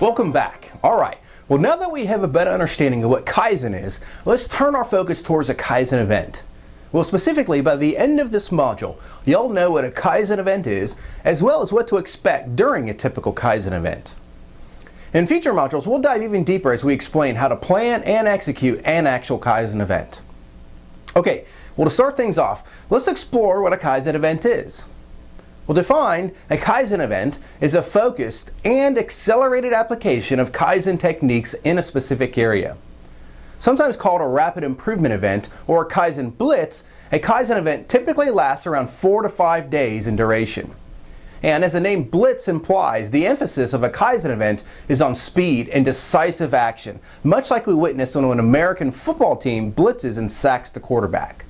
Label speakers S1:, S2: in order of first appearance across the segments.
S1: Welcome back. All right. Well, now that we have a better understanding of what Kaizen is, let's turn our focus towards a Kaizen event. Well, specifically, by the end of this module, you'll know what a Kaizen event is, as well as what to expect during a typical Kaizen event. In future modules, we'll dive even deeper as we explain how to plan and execute an actual Kaizen event. Okay, well, to start things off, let's explore what a Kaizen event is. Well, define a Kaizen event is a focused and accelerated application of Kaizen techniques in a specific area. Sometimes called a rapid improvement event or a Kaizen blitz, a Kaizen event typically lasts around 4 to 5 days in duration. And as the name blitz implies, the emphasis of a Kaizen event is on speed and decisive action, much like we witness when an American football team blitzes and sacks the quarterback.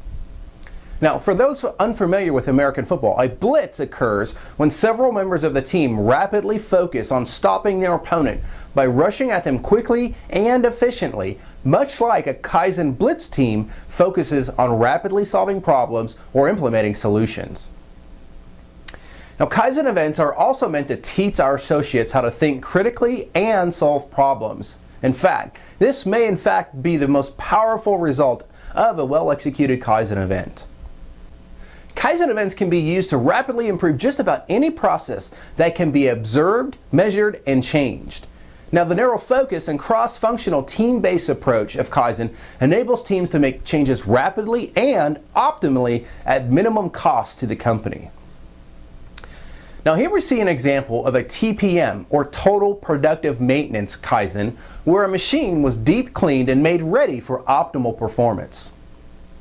S1: Now, for those unfamiliar with American football, a blitz occurs when several members of the team rapidly focus on stopping their opponent by rushing at them quickly and efficiently, much like a Kaizen blitz team focuses on rapidly solving problems or implementing solutions. Now, Kaizen events are also meant to teach our associates how to think critically and solve problems. In fact, this may in fact be the most powerful result of a well-executed Kaizen event. Kaizen events can be used to rapidly improve just about any process that can be observed, measured, and changed. Now, the narrow focus and cross-functional team-based approach of Kaizen enables teams to make changes rapidly and optimally at minimum cost to the company. Now, here we see an example of a TPM, or Total Productive Maintenance Kaizen, where a machine was deep cleaned and made ready for optimal performance.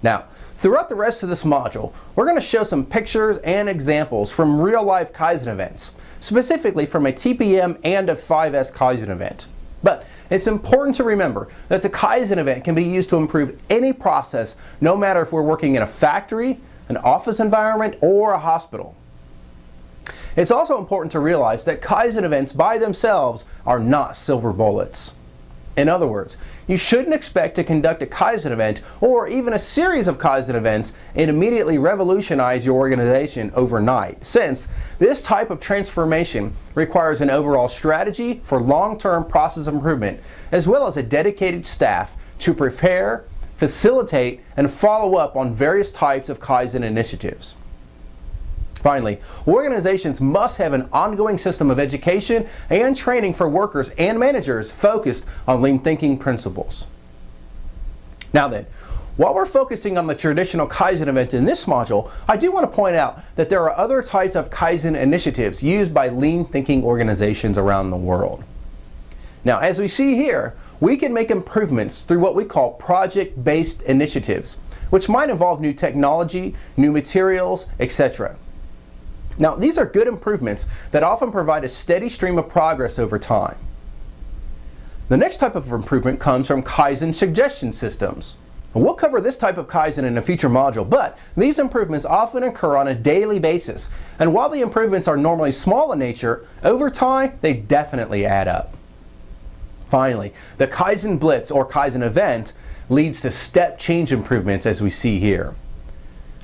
S1: Now, throughout the rest of this module, we're going to show some pictures and examples from real-life Kaizen events, specifically from a TPM and a 5S Kaizen event. But it's important to remember that the Kaizen event can be used to improve any process, no matter if we're working in a factory, an office environment, or a hospital. It's also important to realize that Kaizen events by themselves are not silver bullets. In other words, you shouldn't expect to conduct a Kaizen event or even a series of Kaizen events and immediately revolutionize your organization overnight, since this type of transformation requires an overall strategy for long-term process improvement, as well as a dedicated staff to prepare, facilitate, and follow up on various types of Kaizen initiatives. Finally, organizations must have an ongoing system of education and training for workers and managers focused on lean thinking principles. Now then, while we're focusing on the traditional Kaizen event in this module, I do want to point out that there are other types of Kaizen initiatives used by lean thinking organizations around the world. Now, as we see here, we can make improvements through what we call project-based initiatives, which might involve new technology, new materials, etc. Now, these are good improvements that often provide a steady stream of progress over time. The next type of improvement comes from Kaizen suggestion systems. We'll cover this type of Kaizen in a future module, but these improvements often occur on a daily basis, and while the improvements are normally small in nature, over time they definitely add up. Finally, the Kaizen blitz or Kaizen event leads to step change improvements, as we see here.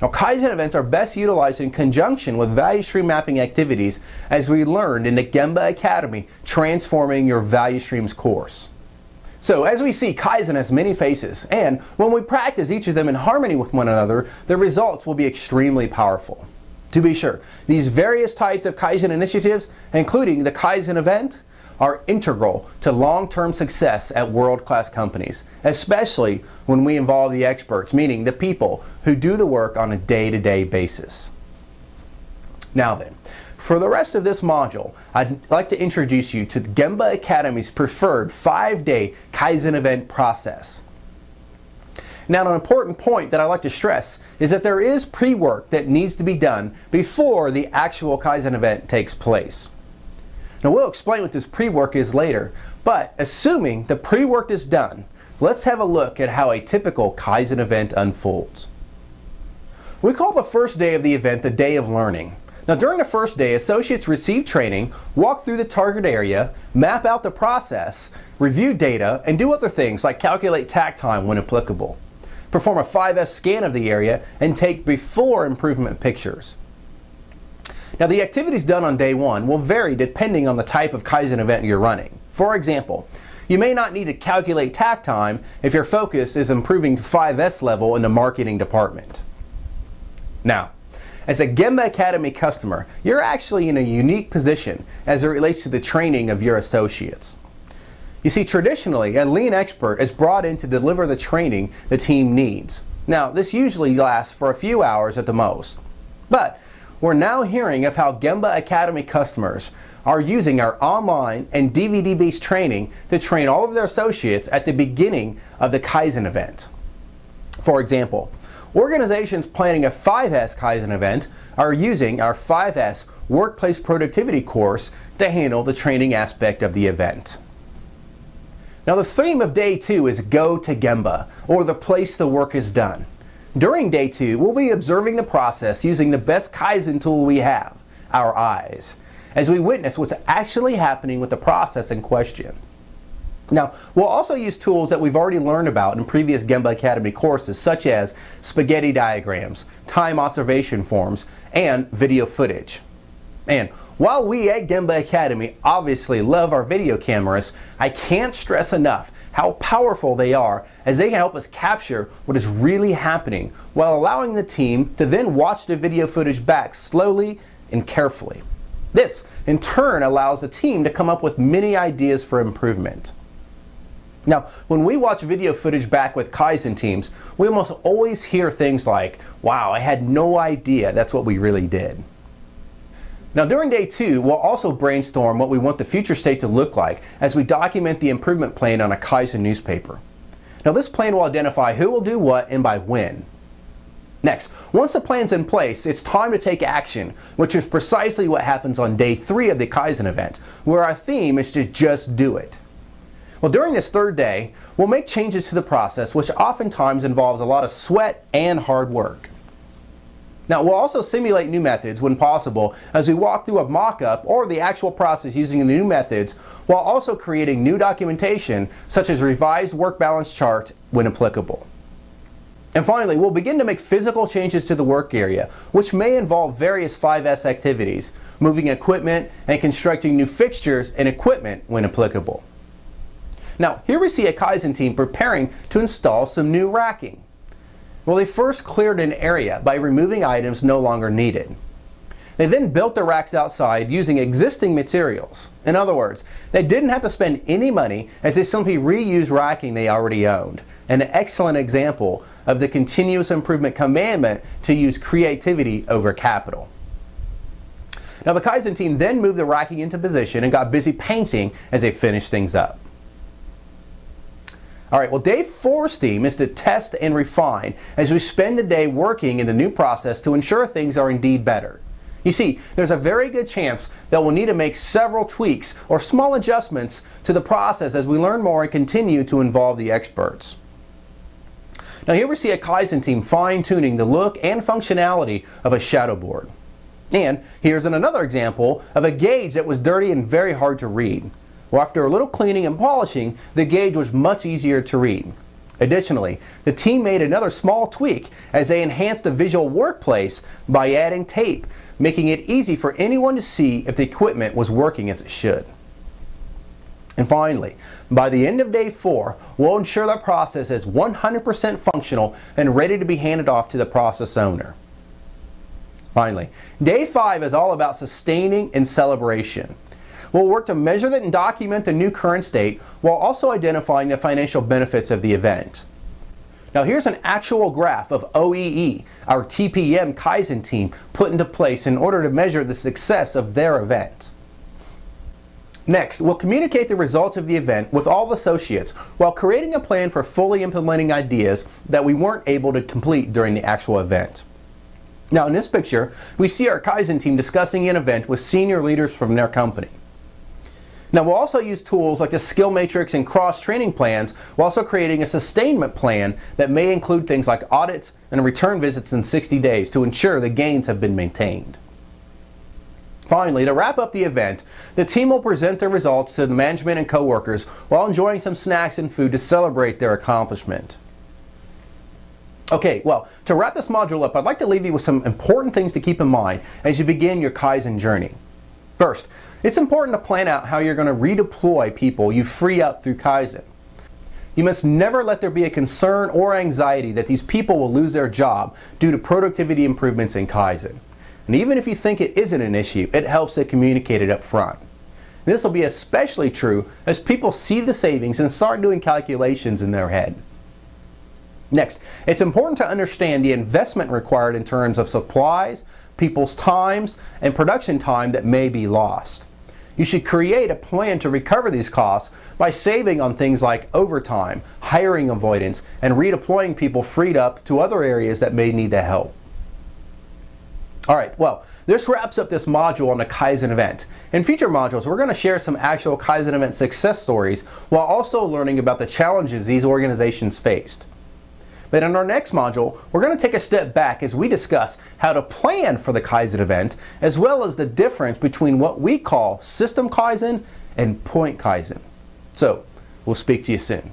S1: Now, Kaizen events are best utilized in conjunction with value stream mapping activities, as we learned in the Gemba Academy, Transforming Your Value Streams course. So, as we see, Kaizen has many faces, and when we practice each of them in harmony with one another, the results will be extremely powerful. To be sure, these various types of Kaizen initiatives, including the Kaizen event, are integral to long-term success at world-class companies, especially when we involve the experts, meaning the people who do the work on a day-to-day basis. Now then, for the rest of this module, I'd like to introduce you to the Gemba Academy's preferred 5-day Kaizen event process. Now, an important point that I'd like to stress is that there is pre-work that needs to be done before the actual Kaizen event takes place. Now, we'll explain what this pre-work is later, but assuming the pre-work is done, let's have a look at how a typical Kaizen event unfolds. We call the first day of the event the day of learning. Now, during the first day, associates receive training, walk through the target area, map out the process, review data, and do other things like calculate takt time when applicable, perform a 5S scan of the area, and take before improvement pictures. Now, the activities done on day one will vary depending on the type of Kaizen event you're running. For example, you may not need to calculate tack time if your focus is improving to 5S level in the marketing department. Now, as a Gemba Academy customer, you're actually in a unique position as it relates to the training of your associates. You see, traditionally, a lean expert is brought in to deliver the training the team needs. Now, this usually lasts for a few hours at the most. But we're now hearing of how Gemba Academy customers are using our online and DVD-based training to train all of their associates at the beginning of the Kaizen event. For example, organizations planning a 5S Kaizen event are using our 5S Workplace Productivity course to handle the training aspect of the event. Now, the theme of Day 2 is Go to Gemba, or the place the work is done. During Day 2, we'll be observing the process using the best Kaizen tool we have, our eyes, as we witness what's actually happening with the process in question. Now, we'll also use tools that we've already learned about in previous Gemba Academy courses, such as spaghetti diagrams, time observation forms, and video footage. And while we at Gemba Academy obviously love our video cameras, I can't stress enough how powerful they are, as they can help us capture what is really happening while allowing the team to then watch the video footage back slowly and carefully. This, in turn, allows the team to come up with many ideas for improvement. Now, when we watch video footage back with Kaizen teams, we almost always hear things like, "Wow, I had no idea that's what we really did." Now, during Day 2, we'll also brainstorm what we want the future state to look like as we document the improvement plan on a Kaizen newspaper. Now, this plan will identify who will do what and by when. Next, once the plan's in place, it's time to take action, which is precisely what happens on Day 3 of the Kaizen event, where our theme is to just do it. Well, during this third day, we'll make changes to the process, which oftentimes involves a lot of sweat and hard work. Now, we'll also simulate new methods when possible as we walk through a mock-up or the actual process using the new methods, while also creating new documentation such as revised work balance chart when applicable. And finally, we'll begin to make physical changes to the work area, which may involve various 5S activities, moving equipment and constructing new fixtures and equipment when applicable. Now, here we see a Kaizen team preparing to install some new racking. Well, they first cleared an area by removing items no longer needed. They then built the racks outside using existing materials. In other words, they didn't have to spend any money, as they simply reused racking they already owned. An excellent example of the continuous improvement commandment to use creativity over capital. Now, the Kaizen team then moved the racking into position and got busy painting as they finished things up. All right, well, Day 4's theme is to test and refine as we spend the day working in the new process to ensure things are indeed better. You see, there's a very good chance that we'll need to make several tweaks or small adjustments to the process as we learn more and continue to involve the experts. Now, here we see a Kaizen team fine-tuning the look and functionality of a shadow board. And here's another example of a gauge that was dirty and very hard to read. Well, after a little cleaning and polishing, the gauge was much easier to read. Additionally, the team made another small tweak as they enhanced the visual workplace by adding tape, making it easy for anyone to see if the equipment was working as it should. And finally, by the end of Day 4, we'll ensure the process is 100% functional and ready to be handed off to the process owner. Finally, Day 5 is all about sustaining and celebration. We'll work to measure and document the new current state while also identifying the financial benefits of the event. Now, here's an actual graph of OEE, our TPM Kaizen team, put into place in order to measure the success of their event. Next, we'll communicate the results of the event with all associates while creating a plan for fully implementing ideas that we weren't able to complete during the actual event. Now, in this picture, we see our Kaizen team discussing an event with senior leaders from their company. Now, we'll also use tools like the skill matrix and cross-training plans, while also creating a sustainment plan that may include things like audits and return visits in 60 days to ensure the gains have been maintained. Finally, to wrap up the event, the team will present their results to the management and coworkers while enjoying some snacks and food to celebrate their accomplishment. Okay, well, to wrap this module up, I'd like to leave you with some important things to keep in mind as you begin your Kaizen journey. First, it's important to plan out how you're going to redeploy people you free up through Kaizen. You must never let there be a concern or anxiety that these people will lose their job due to productivity improvements in Kaizen. And even if you think it isn't an issue, it helps to communicate it up front. This will be especially true as people see the savings and start doing calculations in their head. Next, it's important to understand the investment required in terms of supplies, people's times, and production time that may be lost. You should create a plan to recover these costs by saving on things like overtime, hiring avoidance, and redeploying people freed up to other areas that may need the help. Alright, well, this wraps up this module on the Kaizen event. In future modules, we're going to share some actual Kaizen event success stories while also learning about the challenges these organizations faced. But in our next module, we're going to take a step back as we discuss how to plan for the Kaizen event, as well as the difference between what we call system Kaizen and point Kaizen. So, we'll speak to you soon.